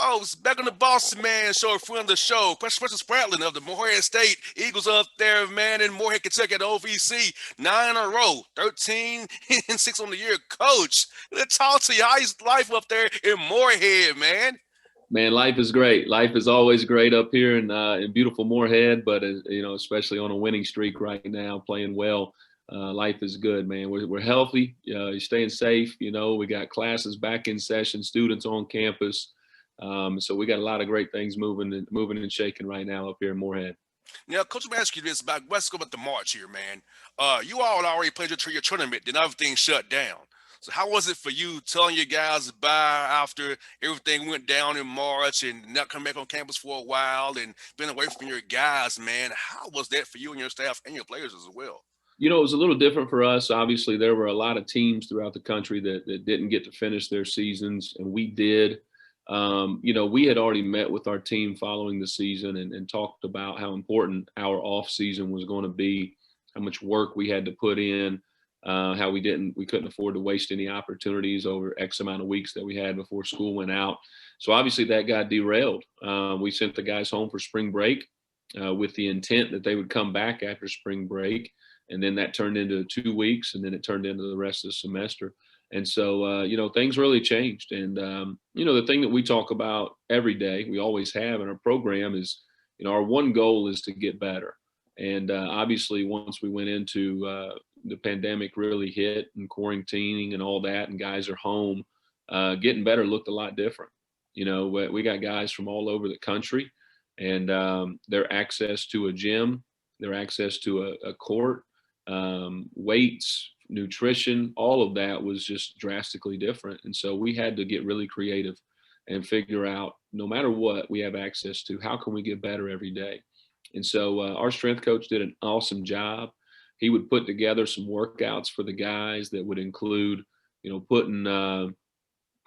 folks, back on the Bossman show, a friend of the show, Preston Spradlin of the Morehead State Eagles up there, man, in Morehead, Kentucky at OVC. 9 in a row, 13-6 on the year. Coach, let's talk to you. How's life up there in Morehead, man? Man, life is great. Life is always great up here in beautiful Morehead, but especially on a winning streak right now, playing well. Life is good, man. We're healthy. You're staying safe. We got classes back in session, students on campus. So we got a lot of great things moving and shaking right now up here in Morehead. Now, Coach, let me ask you this about let's go about the March here, man. You all already played your tournament, then everything shut down. So how was it for you telling your guys bye after everything went down in March and not coming back on campus for a while and being away from your guys, man? How was that for you and your staff and your players as well? It was a little different for us. Obviously, there were a lot of teams throughout the country that didn't get to finish their seasons, and we did. We had already met with our team following the season and talked about how important our off season was going to be, how much work we had to put in, how we couldn't afford to waste any opportunities over X amount of weeks that we had before school went out. So obviously that got derailed. We sent the guys home for spring break with the intent that they would come back after spring break. And then that turned into 2 weeks, and then it turned into the rest of the semester. And so, things really changed. And, the thing that we talk about every day, we always have in our program is, our one goal is to get better. And obviously, once we went into the pandemic really hit and quarantining and all that, and guys are home, getting better looked a lot different. We got guys from all over the country, and their access to a gym, their access to a court, weights, nutrition, all of that was just drastically different. And so we had to get really creative and figure out, no matter what we have access to, how can we get better every day? And so our strength coach did an awesome job. He would put together some workouts for the guys that would include,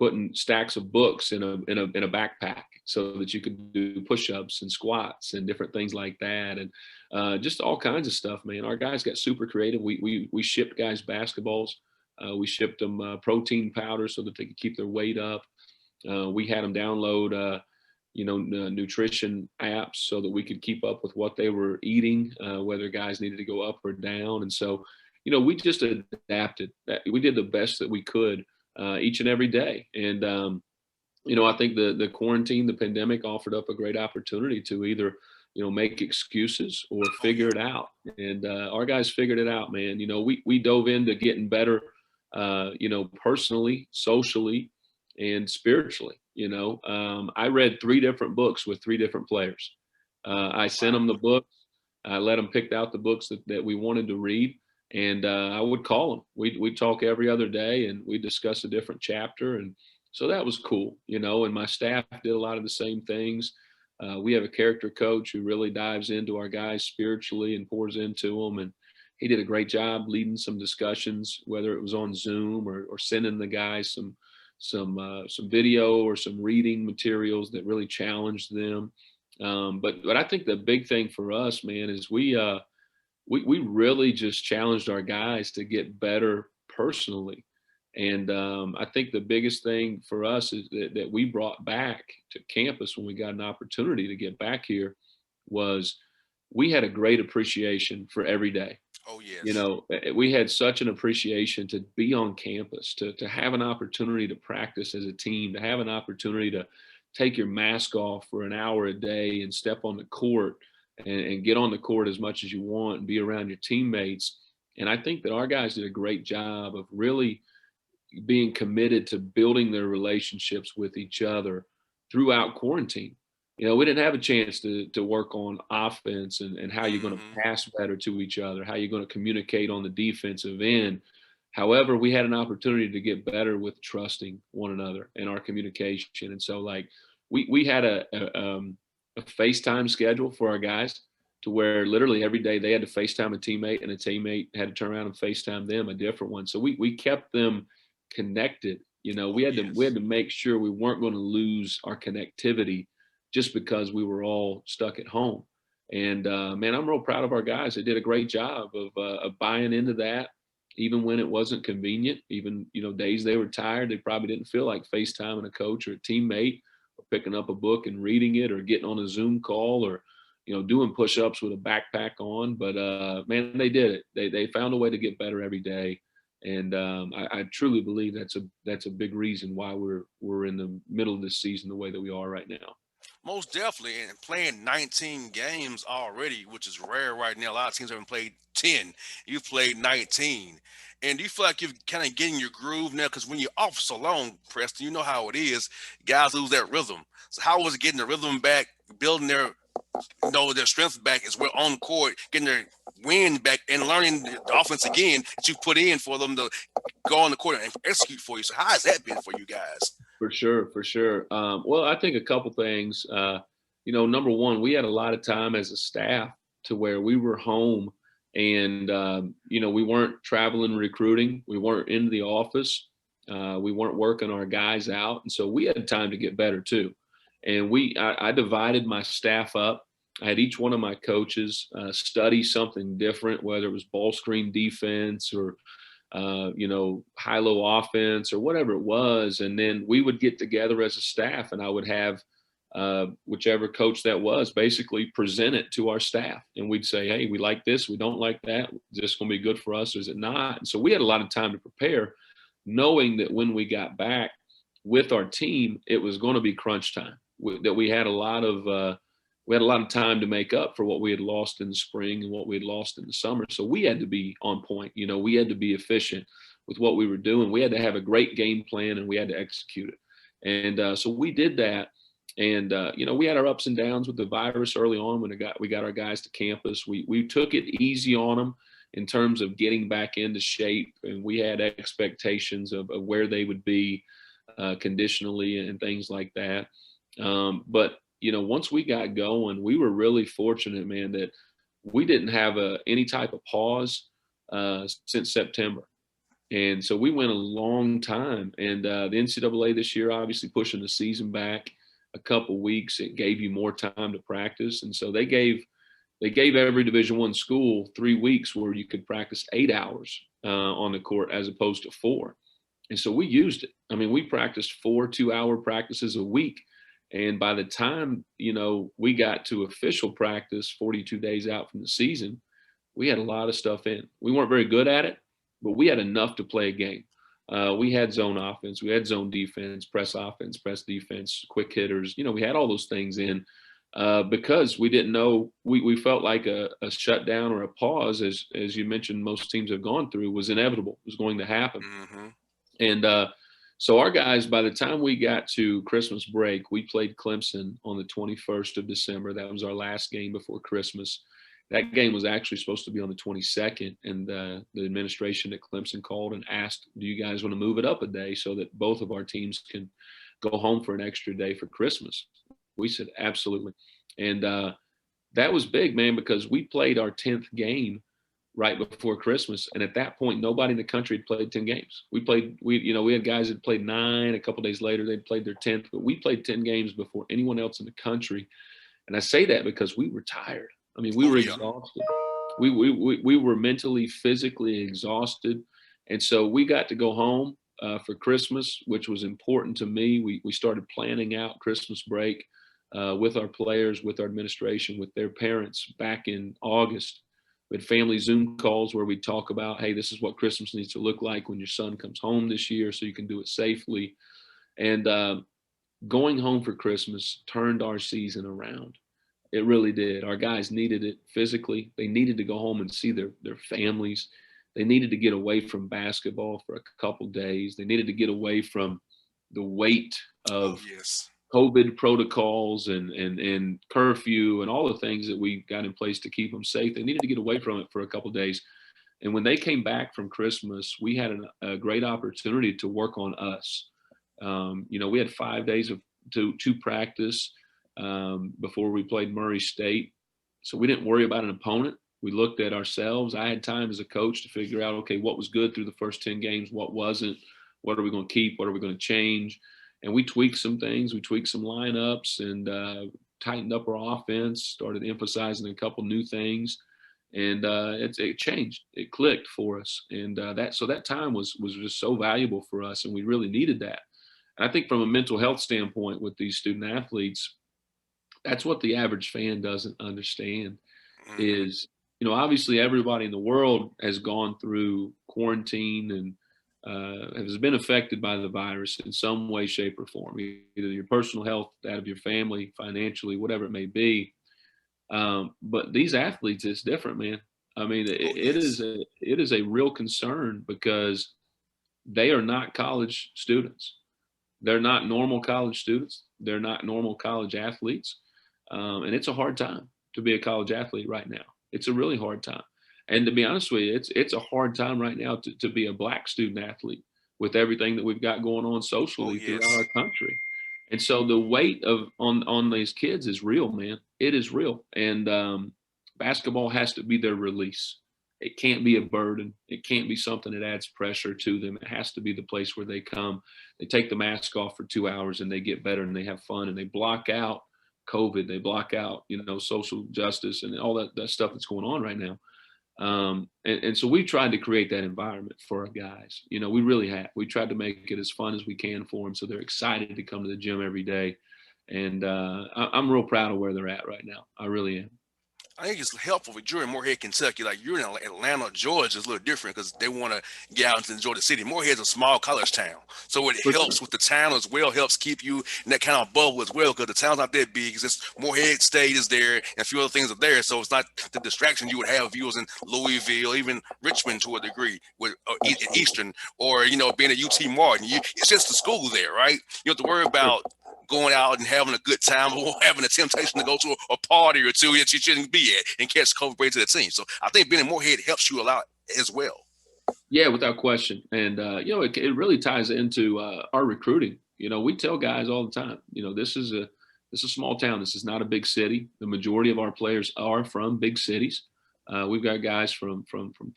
putting stacks of books in a backpack so that you could do push-ups and squats and different things like that, and just all kinds of stuff, man. Our guys got super creative. We shipped guys basketballs. We shipped them protein powder so that they could keep their weight up. We had them download nutrition apps so that we could keep up with what they were eating, whether guys needed to go up or down. And so, we just adapted. We did the best that we could each and every day. And, I think the quarantine, the pandemic offered up a great opportunity to either, make excuses or figure it out. And our guys figured it out, man. We dove into getting better, personally, socially, and spiritually. I read 3 different books with 3 different players. I sent them the books. I let them pick out the books that we wanted to read. And I would call them. We'd talk every other day, and we'd discuss a different chapter. And so that was cool, and my staff did a lot of the same things. We have a character coach who really dives into our guys spiritually and pours into them. And he did a great job leading some discussions, whether it was on Zoom or sending the guys some video or some reading materials that really challenged them. But I think the big thing for us, man, is we really just challenged our guys to get better personally. And I think the biggest thing for us is that we brought back to campus when we got an opportunity to get back here was we had a great appreciation for every day. Oh, yes. We had such an appreciation to be on campus, to have an opportunity to practice as a team, to have an opportunity to take your mask off for an hour a day and step on the court and get on the court as much as you want and be around your teammates. And I think that our guys did a great job of really being committed to building their relationships with each other throughout quarantine. We didn't have a chance to work on offense and how you're going to pass better to each other, how you're going to communicate on the defensive end. However, we had an opportunity to get better with trusting one another and our communication. And so we had a FaceTime schedule for our guys to where literally every day they had to FaceTime a teammate, and a teammate had to turn around and FaceTime them, a different one. So we kept them connected. We had to make sure we weren't going to lose our connectivity just because we were all stuck at home. And man, I'm real proud of our guys. They did a great job of buying into that, even when it wasn't convenient. Even days they were tired, they probably didn't feel like FaceTiming a coach or a teammate, or picking up a book and reading it, or getting on a Zoom call, or doing push-ups with a backpack on. But man, they did it. They found a way to get better every day, and I truly believe that's a big reason why we're in the middle of this season the way that we are right now. Most definitely, and playing 19 games already, which is rare right now. A lot of teams haven't played 10. You've played 19. And do you feel like you're kind of getting your groove now? Because when you're off so long, Preston, you know how it is. Guys lose that rhythm. So how was it getting the rhythm back, building their strength back as well on court, getting their wind back, and learning the offense again that you put in for them to go on the court and execute for you? So how has that been for you guys? For sure, for sure. Well, I think a couple things. Number one, we had a lot of time as a staff to where we were home, and we weren't traveling recruiting. We weren't in the office. We weren't working our guys out, and so we had time to get better too. And I divided my staff up. I had each one of my coaches study something different, whether it was ball screen defense or high-low offense or whatever it was. And then we would get together as a staff, and I would have whichever coach that was basically present it to our staff. And we'd say, hey, we like this, we don't like that. Is this going to be good for us or is it not? And so we had a lot of time to prepare, knowing that when we got back with our team, it was going to be crunch time, that we had a lot of time to make up for what we had lost in the spring and what we had lost in the summer. So we had to be on point. We had to be efficient with what we were doing. We had to have a great game plan, and we had to execute it. And so we did that. And, we had our ups and downs with the virus early on when we got our guys to campus. We took it easy on them in terms of getting back into shape. And we had expectations of where they would be conditionally and things like that. But once we got going, we were really fortunate, man, that we didn't have any type of pause since September. And so we went a long time. And the NCAA this year, obviously pushing the season back a couple weeks, it gave you more time to practice. And so they gave every Division I school 3 weeks where you could practice 8 hours on the court as opposed to 4. And so we used it. I mean, we practiced 4 2-hour practices a week. And by the time, we got to official practice 42 days out from the season, we had a lot of stuff in. We weren't very good at it, but we had enough to play a game. We had zone offense, we had zone defense, press offense, press defense, quick hitters. We had all those things in because we didn't know. We felt like a shutdown or a pause, as you mentioned, most teams have gone through, was inevitable, was going to happen. Mm-hmm. And so our guys, by the time we got to Christmas break, we played Clemson on the 21st of December. That was our last game before Christmas. That game was actually supposed to be on the 22nd, and the administration at Clemson called and asked, do you guys want to move it up a day so that both of our teams can go home for an extra day for Christmas? We said, absolutely. And that was big, man, because we played our 10th game right before Christmas. And at that point, nobody in the country had played 10 games. We had guys that played 9, a couple days later, they'd played their 10th, but we played 10 games before anyone else in the country. And I say that because we were tired. I mean, we were exhausted. We were mentally, physically exhausted. And so we got to go home for Christmas, which was important to me. We started planning out Christmas break with our players, with our administration, with their parents back in August. We had family Zoom calls where we talk about, hey, this is what Christmas needs to look like when your son comes home this year so you can do it safely. And going home for Christmas turned our season around. It really did. Our guys needed it physically. They needed to go home and see their families. They needed to get away from basketball for a couple days. They needed to get away from the weight of COVID protocols and curfew and all the things that we got in place to keep them safe. They needed to get away from it for a couple of days. And when they came back from Christmas, we had a great opportunity to work on us. We had 5 days to practice before we played Murray State. So we didn't worry about an opponent. We looked at ourselves. I had time as a coach to figure out, okay, what was good through the first 10 games, what wasn't, what are we going to keep, what are we going to change? And we tweaked some things. We tweaked some lineups and tightened up our offense, started emphasizing a couple new things. And it changed. It clicked for us. And that time was just so valuable for us, and we really needed that. And I think from a mental health standpoint with these student athletes, that's what the average fan doesn't understand Hmm. is, obviously everybody in the world has gone through quarantine and has been affected by the virus in some way, shape, or form, either your personal health, that of your family, financially, whatever it may be. But these athletes, it's different, man. I mean, Oh it is yes. a real concern because they are not college students. They're not normal college students. They're not normal college athletes. And it's a hard time to be a college athlete right now. It's a really hard time. And to be honest with you, it's a hard time right now to be a black student athlete with everything that we've got going on Oh socially throughout yes. our country. And so the weight of on these kids is real, man. It is real. And basketball has to be their release. It can't be a burden. It can't be something that adds pressure to them. It has to be the place where they come, they take the mask off for 2 hours and they get better and they have fun and they block out COVID, they block out, social justice and all that stuff that's going on right now. And so we tried to create that environment for our guys. We really have. We tried to make it as fun as we can for them so they're excited to come to the gym every day. And I'm real proud of where they're at right now. I really am. I think it's helpful if you're in Morehead, Kentucky. Like you're in Atlanta, Georgia, is a little different because they want to get out and enjoy the city. Morehead's a small college town, so it For helps sure. with the town as well. Helps keep you in that kind of bubble as well because the town's not that big. It's just Morehead State is there, and a few other things are there. So it's not the distraction you would have if you was in Louisville, even Richmond to a degree, with Absolutely. Eastern, or being at UT Martin. It's just the school there, right? You don't have to worry Sure. about going out and having a good time or having a temptation to go to a party or two that you shouldn't be at and catch COVID to the team. So I think being in Morehead helps you a lot as well. Yeah, without question. And, it really ties into our recruiting. We tell guys all the time, this is a small town. This is not a big city. The majority of our players are from big cities. We've got guys from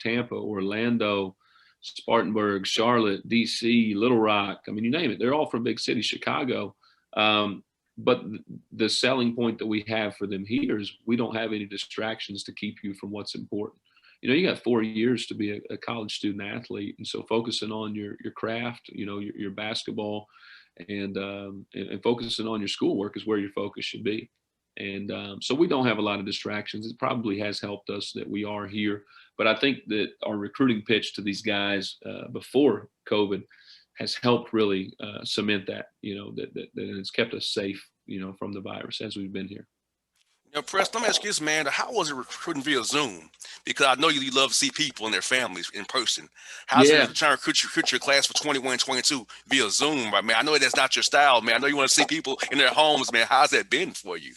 Tampa, Orlando, Spartanburg, Charlotte, DC, Little Rock. I mean, you name it. They're all from big cities, Chicago. Um, but the selling point that we have for them here is we don't have any distractions to keep you from what's important. You got 4 years to be a college student athlete, and so focusing on your craft, your basketball, and focusing on your schoolwork is where your focus should be. And so we don't have a lot of distractions. It probably has helped us that we are here, but I think that our recruiting pitch to these guys before COVID has helped really cement that, that it's kept us safe, from the virus as we've been here. Preston, let me ask you this, man. How was it recruiting via Zoom? Because I know you love to see people and their families in person. How's it Yeah, trying to recruit your class for 21, 22 via Zoom, right, man? I know that's not your style, man. I know you want to see people in their homes, man. How's that been for you?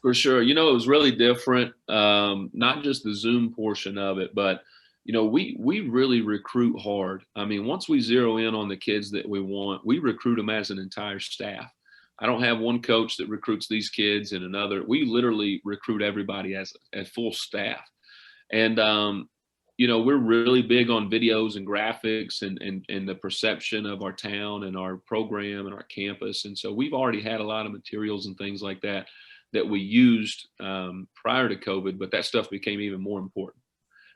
for sure. It was really different. Not just the Zoom portion of it, but we really recruit hard. I mean, once we zero in on the kids that we want, we recruit them as an entire staff. I don't have one coach that recruits these kids and another. We literally recruit everybody as a full staff. And we're really big on videos and graphics and the perception of our town and our program and our campus. And so we've already had a lot of materials and things like that we used prior to COVID, but that stuff became even more important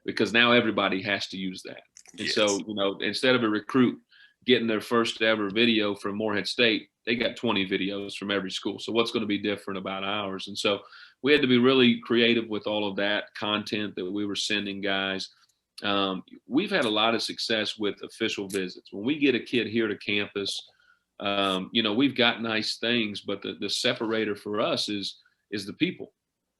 because now everybody has to use that. And so, Yes. instead of a recruit getting their first ever video from Morehead State, they got 20 videos from every school. So what's going to be different about ours? And so we had to be really creative with all of that content that we were sending guys. We've had a lot of success with official visits. When we get a kid here to campus, we've got nice things, but the separator for us is the people,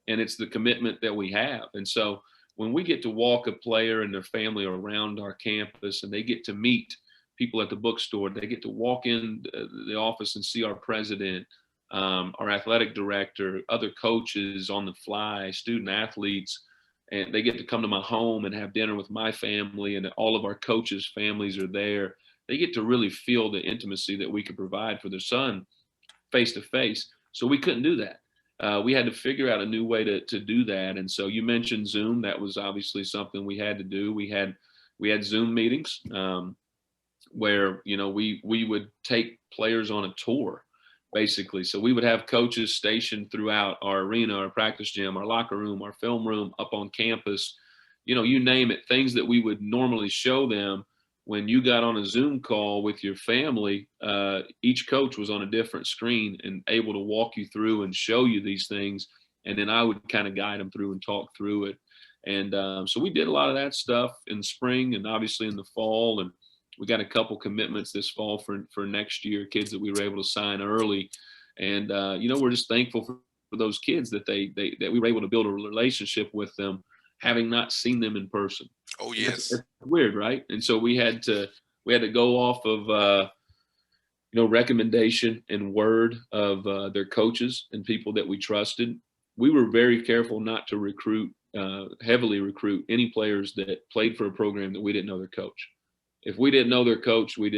and it's the commitment that we have. And so when we get to walk a player and their family around our campus and they get to meet people at the bookstore, they get to walk in the office and see our president, our athletic director, other coaches on the fly, student athletes, and they get to come to my home and have dinner with my family, and all of our coaches' families are there. They get to really feel the intimacy that we could provide for their son face to face. So we couldn't do that. We had to figure out a new way to do that. And so you mentioned Zoom. That was obviously something we had to do. We had Zoom meetings where we would take players on a tour, basically. So we would have coaches stationed throughout our arena, our practice gym, our locker room, our film room, up on campus. You name it, things that we would normally show them. when you got on a Zoom call with your family, each coach was on a different screen and able to walk you through and show you these things. And then I would kind of guide them through and talk through it. And so we did a lot of that stuff in the spring and obviously in the fall. And we got a couple commitments this fall for next year, kids that we were able to sign early. And, we're just thankful for those kids that that we were able to build a relationship with them, having not seen them in person. Oh And yes. that's weird, right? And so we had to go off of recommendation and word of their coaches and people that we trusted. We were very careful not to heavily recruit any players that played for a program that we didn't know their coach. If we didn't know their coach, we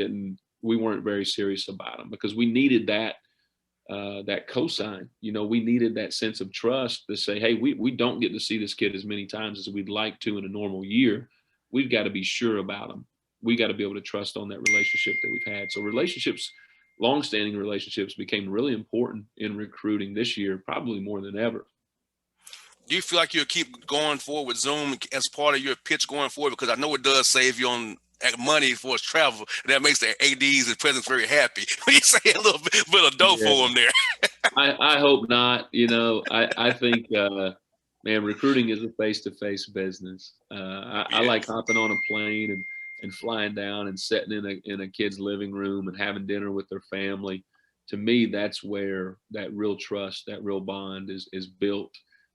weren't very serious about them, because we needed that cosign. We needed that sense of trust to say, hey, we don't get to see this kid as many times as we'd like to in a normal year. We've got to be sure about them. We got to be able to trust on that relationship that we've had. So longstanding relationships became really important in recruiting this year, probably more than ever. Do you feel like you'll keep going forward with Zoom as part of your pitch going forward? Because I know it does save you on money for his travel. And that makes the ADs and presidents very happy when you say a little bit of dough for them there. I hope not. I think, man, recruiting is a face-to-face business. I like hopping on a plane and flying down and sitting in a kid's living room and having dinner with their family. To me, that's where that real trust, that real bond is built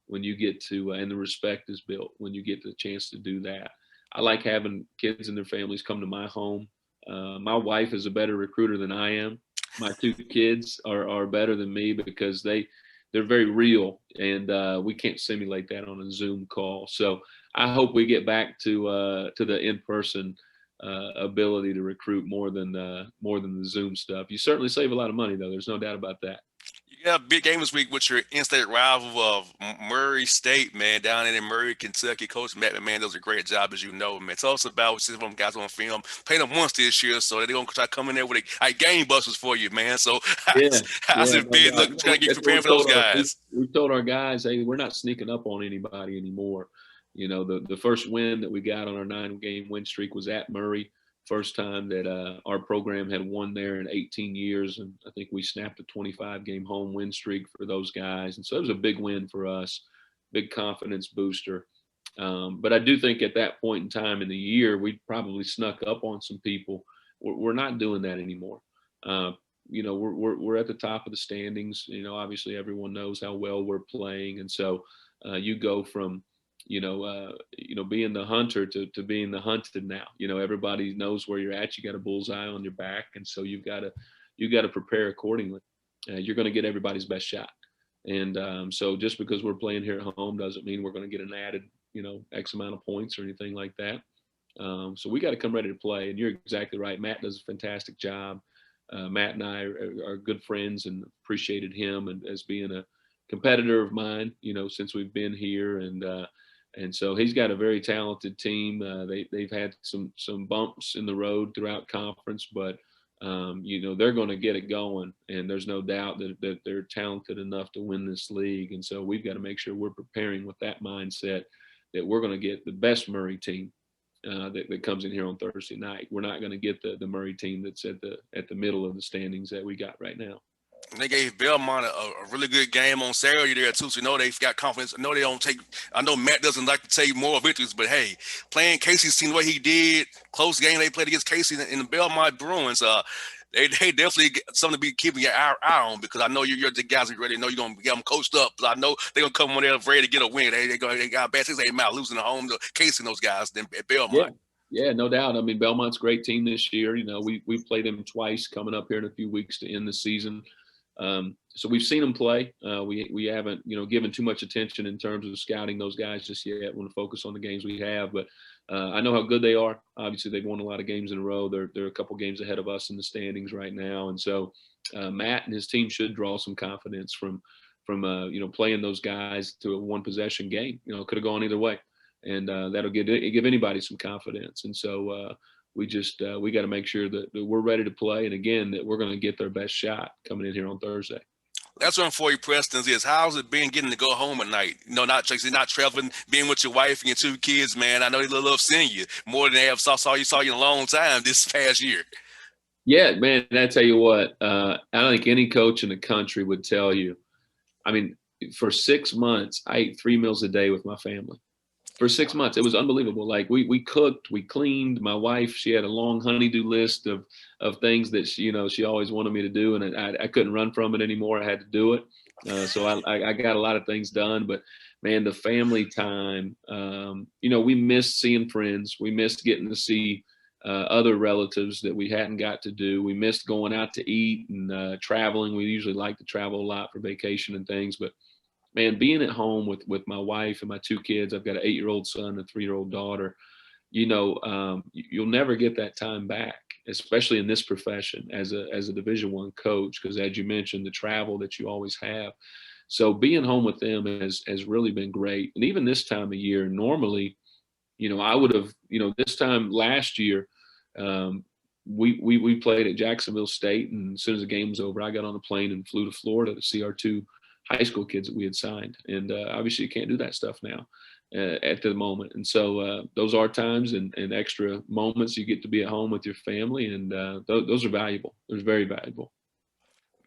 when you get to, and the respect is built when you get the chance to do that. I like having kids and their families come to my home. My wife is a better recruiter than I am. My two kids are better than me because they're very real, and we can't simulate that on a Zoom call. So I hope we get back to the in-person ability to recruit more than the Zoom stuff. You certainly save a lot of money, though. There's no doubt about that. You got a big game this week with your in-state rival of Murray State, man, down in Murray, Kentucky. Coach Matt McMahon does a great job, as you know, man. Tell us about some of them guys on film. Played them once this year, so they're going to try to come in there with game busters for you, man. So how's it been? Look, trying to get preparing for those guys. We've told our guys, hey, we're not sneaking up on anybody anymore. The first win that we got on our 9-game win streak was at Murray. First time that our program had won there in 18 years. And I think we snapped a 25-game home win streak for those guys. And so it was a big win for us, big confidence booster. But I do think at that point in time in the year, we probably snuck up on some people. We're not doing that anymore. We're at the top of the standings. Obviously everyone knows how well we're playing. And so you go from, being the hunter to being the hunted now. Everybody knows where you're at. You got a bullseye on your back, and so you got to prepare accordingly. You're going to get everybody's best shot, and so just because we're playing here at home doesn't mean we're going to get an added, X amount of points or anything like that. So we got to come ready to play. And you're exactly right. Matt does a fantastic job. Matt and I are good friends, and appreciated him and as being a competitor of mine, since we've been here, and so he's got a very talented team. They've had some bumps in the road throughout conference, but they're going to get it going, and there's no doubt that they're talented enough to win this league. And so we've got to make sure we're preparing with that mindset that we're going to get the best Murray team that comes in here on Thursday night. We're not going to get the Murray team that's at the middle of the standings that we got right now. They gave Belmont a really good game on Saturday there too, so they've got confidence. I know they don't take. I know Matt doesn't like to take more victories, but hey, playing Casey's team the way he did, close game they played against Casey in the Belmont Bruins. They definitely get something to be keeping your eye on, because I know you're the guys are ready. I know you're gonna get them coached up. But I know they're gonna come on there ready to get a win. They got bad things. They might losing at home to Casey and those guys then at Belmont. Yeah, no doubt. I mean, Belmont's a great team this year. We played them twice coming up here in a few weeks to end the season. So we've seen them play. We haven't, given too much attention in terms of scouting those guys just yet. I want to focus on the games we have, but I know how good they are. Obviously, they've won a lot of games in a row. They're a couple games ahead of us in the standings right now, and so Matt and his team should draw some confidence from playing those guys to a one possession game. Could have gone either way, and that'll give anybody some confidence. And so we got to make sure that we're ready to play, and again that we're going to get their best shot coming in here on Thursday. That's one for you, Preston. Is how's it been getting to go home at night? You know, not traveling, being with your wife and your two kids, man. I know they love seeing you more than they have saw you in a long time this past year. Yeah, man, I tell you what, I don't think any coach in the country would tell you. I mean, for 6 months, I ate 3 meals a day with my family. For 6 months, it was unbelievable. Like we cooked, we cleaned. My wife, she had a long honeydew list of things that she always wanted me to do, and I couldn't run from it anymore. I had to do it. So I got a lot of things done. But man, the family time, we missed seeing friends. We missed getting to see other relatives that we hadn't got to do. We missed going out to eat and traveling. We usually like to travel a lot for vacation and things, but man, being at home with my wife and my two kids, I've got an 8-year-old son and a 3-year-old daughter. You'll never get that time back, especially in this profession as a Division I coach, because as you mentioned, the travel that you always have. So being home with them has really been great. And even this time of year, normally, I would have, this time last year, we played at Jacksonville State, and as soon as the game was over, I got on a plane and flew to Florida to see our two high school kids that we had signed. And obviously, you can't do that stuff now at the moment. And so those are times and extra moments you get to be at home with your family, and those are valuable. They're very valuable.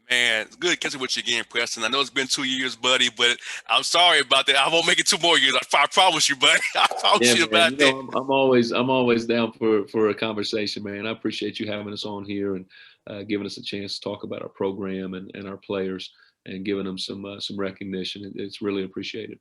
Man, it's good catching with you again, Preston. I know it's been 2 years, buddy, but I'm sorry about that. I won't make it 2 more years. I promise you, buddy. I promise Yeah, you man. about that. I'm always down for a conversation, man. I appreciate you having us on here and giving us a chance to talk about our program and our players and giving them some recognition. It's really appreciated.